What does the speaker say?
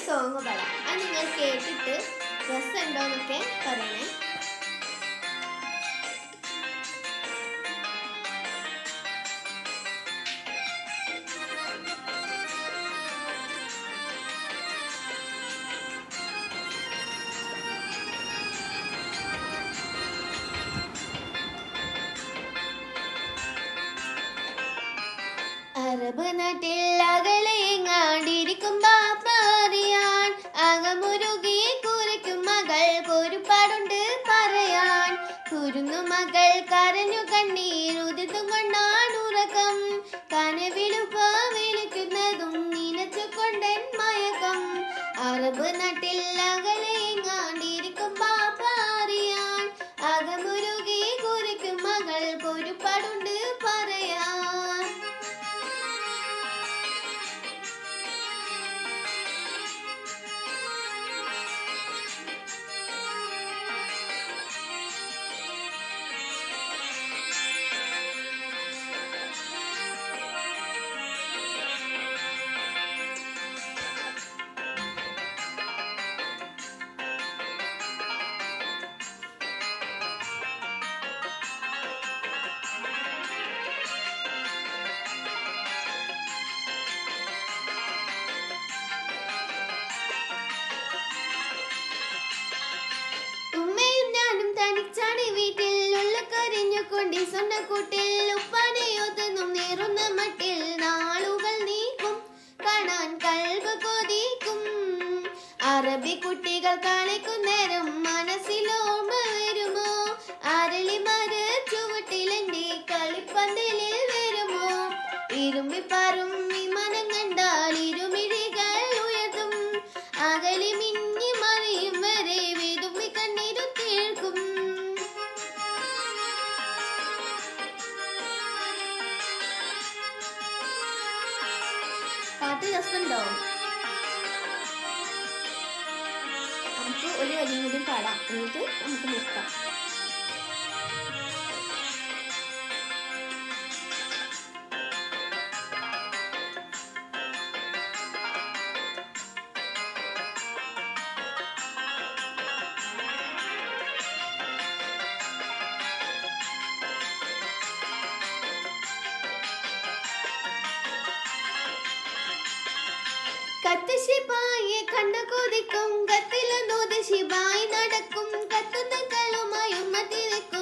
Song പാടാം. അത് നിങ്ങൾ കേട്ടിട്ട് രസമുണ്ടോന്നൊക്കെ പറയണേ. അറബ് നാട്ടിൽ അകലെങ്ങാണ്ടിരിക്കും ബാപ്പറിയാൻ, അകമുരുകി കുരയ്ക്കും മകൾക്ക് ഒരുപാടുണ്ട് പറയാൻ. കുരുന്നു മകൾ കരഞ്ഞു കണ്ണീരുതിർത്തും കൊണ്ടാണ് ഉറക്കം, കനവിലുപ്പ വിളിക്കുന്നതും നിനച്ചുകൊണ്ടൻ മയക്കം. അറബ് നാട്ടിൽ അകലെങ്ങാണ്ടിരിക്കും ബാപ്പറിയാൻ, അകമുരുകി കുരയ്ക്കും മകൾക്ക് ഒരുപാടുണ്ട് പറയാൻ. സ്വന്തക്കൂട്ടിൽ ഉപ്പാനെയൊന്നും നേറുന്ന മട്ടിൽ നാളുകൾ നീക്കും, കാണാൻ കൽബ് കൊതിക്കും. അറബി കുട്ടികൾ കളിക്കും നേരം മനസ്സിലോർമ്മ വരുമോ? അരളിമര ചുവട്ടിലെന്റെ കളിപ്പന്തലിൽ വരുമോ? ഇരുമ്പിപ്പാറും വിമാനം കണ്ടാൽ ഇരുമിഴികൾ ഉയർത്തും, അകലി മിന്നി മറിയും വരെ വിതുമ്പി കണ്ണീരു തീർക്കും. പാട്ട് രസമുണ്ടോ? നമുക്ക് ഒരു വരിയും കൂടി പാടാം, എന്നിട്ട് നമുക്ക് നിർത്താം. കത്ത് ശിപായെ കണ്ടു കൊതിക്കും, കത്തിലൊന്നൂത് ശിപായി നടക്കും, കത്തുന്ന കല്ലുമായി ഉമ്മ തിരക്കും.